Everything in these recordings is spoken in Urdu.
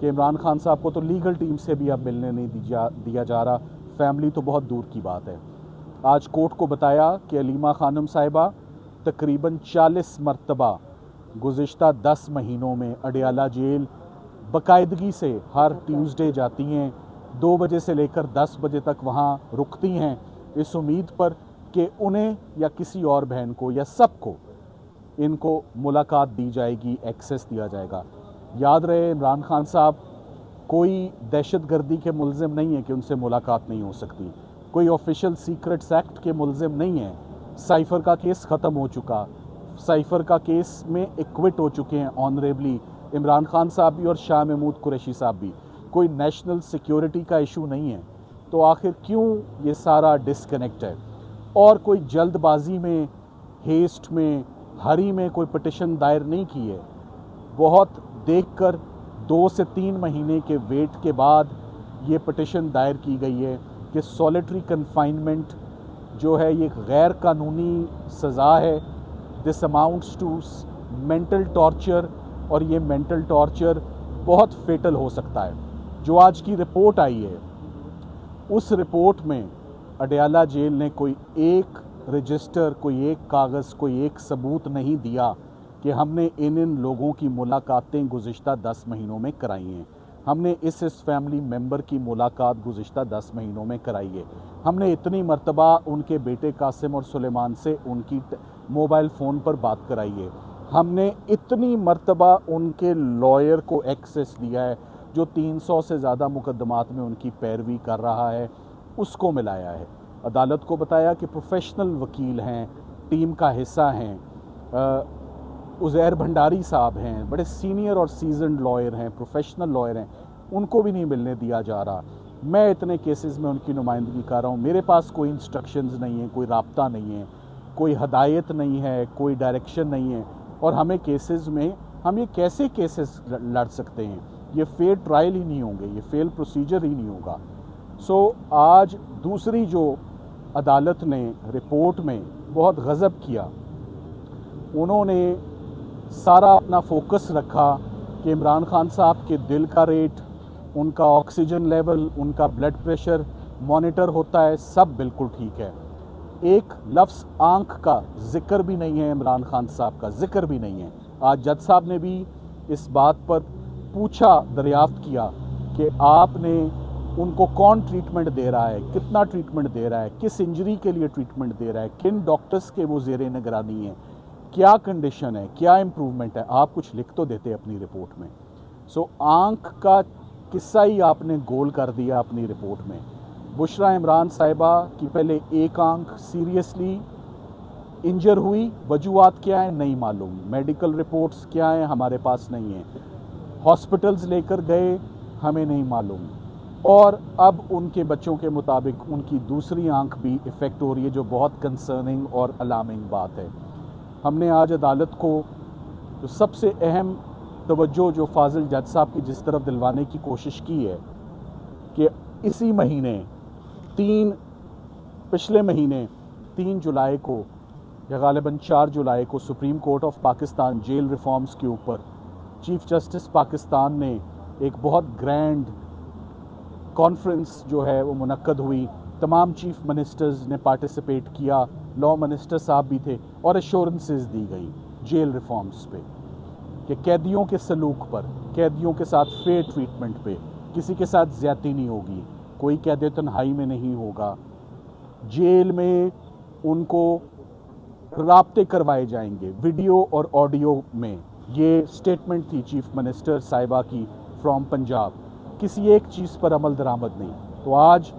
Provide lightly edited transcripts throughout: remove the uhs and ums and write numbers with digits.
کہ عمران خان صاحب کو تو لیگل ٹیم سے بھی اب ملنے نہیں دیا جا رہا، فیملی تو بہت دور کی بات ہے۔ آج کورٹ کو بتایا کہ علیمہ خانم صاحبہ تقریباً 40 مرتبہ گزشتہ 10 مہینوں میں اڈیالہ جیل باقاعدگی سے ہر ٹیوزڈے جاتی ہیں، 2 بجے سے لے کر 10 بجے تک وہاں رکتی ہیں، اس امید پر کہ انہیں یا کسی اور بہن کو یا سب کو ان کو ملاقات دی جائے گی، ایکسیس دیا جائے گا۔ یاد رہے عمران خان صاحب کوئی دہشت گردی کے ملزم نہیں ہیں کہ ان سے ملاقات نہیں ہو سکتی، کوئی آفیشل سیکرٹس ایکٹ کے ملزم نہیں ہیں۔ سائفر کا کیس ختم ہو چکا، سائفر کا کیس میں ایکوٹ ہو چکے ہیں آنریبلی عمران خان صاحب بھی اور شاہ محمود قریشی صاحب بھی، کوئی نیشنل سیکیورٹی کا ایشو نہیں ہے، تو آخر کیوں یہ سارا ڈسکنیکٹ ہے؟ اور کوئی جلد بازی میں، ہیسٹ میں، ہری میں کوئی پٹیشن دائر نہیں کی ہے، بہت دیکھ کر 2 سے 3 مہینے کے ویٹ کے بعد یہ پٹیشن دائر کی گئی ہے کہ سولیٹری کنفائنمنٹ جو ہے یہ غیر قانونی سزا ہے، دس اماؤنٹس ٹو مینٹل ٹارچر، اور یہ مینٹل ٹارچر بہت فیٹل ہو سکتا ہے۔ جو آج کی رپورٹ آئی ہے اس رپورٹ میں اڈیالہ جیل نے کوئی ایک رجسٹر، کوئی ایک کاغذ، کوئی ایک ثبوت نہیں دیا کہ ہم نے ان لوگوں کی ملاقاتیں گزشتہ 10 مہینوں میں کرائی ہیں، ہم نے اس فیملی ممبر کی ملاقات گزشتہ 10 مہینوں میں کرائی ہے، ہم نے اتنی مرتبہ ان کے بیٹے قاسم اور سلیمان سے ان کی موبائل فون پر بات کرائی ہے، ہم نے اتنی مرتبہ ان کے لائر کو ایکسیس دیا ہے جو 300 سے زیادہ مقدمات میں ان کی پیروی کر رہا ہے، اس کو ملایا ہے۔ عدالت کو بتایا کہ پروفیشنل وکیل ہیں، ٹیم کا حصہ ہیں، عزیر بھنڈاری صاحب ہیں، بڑے سینئر اور سیزنڈ لائر ہیں، پروفیشنل لائر ہیں، ان کو بھی نہیں ملنے دیا جا رہا۔ میں اتنے کیسز میں ان کی نمائندگی کر رہا ہوں، میرے پاس کوئی انسٹرکشنز نہیں ہیں، کوئی رابطہ نہیں ہے، کوئی ہدایت نہیں ہے، کوئی ڈائریکشن نہیں ہے، اور ہمیں کیسز میں ہم یہ کیسے کیسز لڑ سکتے ہیں؟ یہ فیئر ٹرائل ہی نہیں ہوں گے، یہ فیئر پروسیجر ہی نہیں ہوگا۔ آج دوسری جو عدالت نے رپورٹ میں بہت غضب کیا، انہوں نے سارا اپنا فوکس رکھا کہ عمران خان صاحب کے دل کا ریٹ، ان کا آکسیجن لیول، ان کا بلڈ پریشر مانیٹر ہوتا ہے، سب بالکل ٹھیک ہے۔ ایک لفظ آنکھ کا ذکر بھی نہیں ہے، عمران خان صاحب کا ذکر بھی نہیں ہے۔ آج جج صاحب نے بھی اس بات پر پوچھا، دریافت کیا کہ آپ نے ان کو کون ٹریٹمنٹ دے رہا ہے، کتنا ٹریٹمنٹ دے رہا ہے، کس انجری کے لیے ٹریٹمنٹ دے رہا ہے، کن ڈاکٹرز کے وہ زیر نگرانی ہیں، کیا کنڈیشن ہے، کیا امپروومنٹ ہے، آپ کچھ لکھ تو دیتے اپنی رپورٹ میں۔ آنکھ کا قصہ ہی آپ نے گول کر دیا اپنی رپورٹ میں۔ بشریٰ عمران صاحبہ کی پہلے ایک آنکھ سیریسلی انجر ہوئی، وجوہات کیا ہیں نہیں معلوم، میڈیکل رپورٹس کیا ہیں ہمارے پاس نہیں ہیں، ہاسپٹلز لے کر گئے ہمیں نہیں معلوم، اور اب ان کے بچوں کے مطابق ان کی دوسری آنکھ بھی افیکٹ ہو رہی ہے، جو بہت کنسرننگ اور الارمنگ بات ہے۔ ہم نے آج عدالت کو جو سب سے اہم توجہ جو فاضل جج صاحب کی جس طرف دلوانے کی کوشش کی ہے کہ اسی مہینے پچھلے مہینے 3 جولائی کو یا غالباً 4 جولائی کو supreme court of Pakistan jail reforms کے اوپر چیف جسٹس پاکستان نے ایک بہت گرینڈ کانفرنس جو ہے وہ منعقد ہوئی، تمام چیف منسٹرز نے پارٹیسپیٹ کیا، لا منسٹر صاحب بھی تھے، اور ایشورنسز دی گئی جیل ریفارمز پہ کہ قیدیوں کے سلوک پر، قیدیوں کے ساتھ فیئر ٹریٹمنٹ پہ، کسی کے ساتھ زیادتی نہیں ہوگی، کوئی قید تنہائی میں نہیں ہوگا، جیل میں ان کو رابطے کروائے جائیں گے ویڈیو اور آڈیو میں۔ یہ سٹیٹمنٹ تھی چیف منسٹر صاحبہ کی فرام پنجاب، کسی ایک چیز پر عمل درآمد نہیں۔ تو آج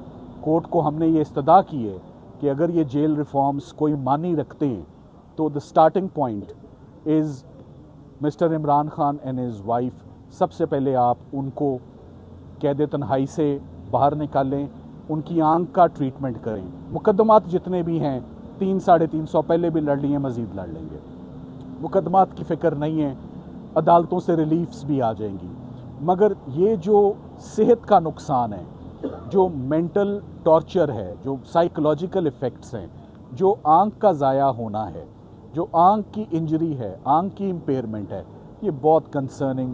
کورٹ کو ہم نے یہ استدعا کی ہے کہ اگر یہ جیل ریفارمز کوئی معنی رکھتے ہیں تو the starting point is mister Imran Khan and his wife, سب سے پہلے آپ ان کو قید تنہائی سے باہر نکالیں، ان کی آنکھ کا ٹریٹمنٹ کریں۔ مقدمات جتنے بھی ہیں 300-350 پہلے بھی لڑ لیے، مزید لڑ لیں گے، مقدمات کی فکر نہیں ہے، عدالتوں سے ریلیفز بھی آ جائیں گی، مگر یہ جو صحت کا نقصان ہے، جو مینٹل ٹارچر ہے، جو سائیکولوجیکل ایفیکٹس ہیں، جو آنکھ کا ضائع ہونا ہے، جو آنکھ کی انجری ہے، آنکھ کی امپیئرمنٹ ہے، یہ بہت کنسرننگ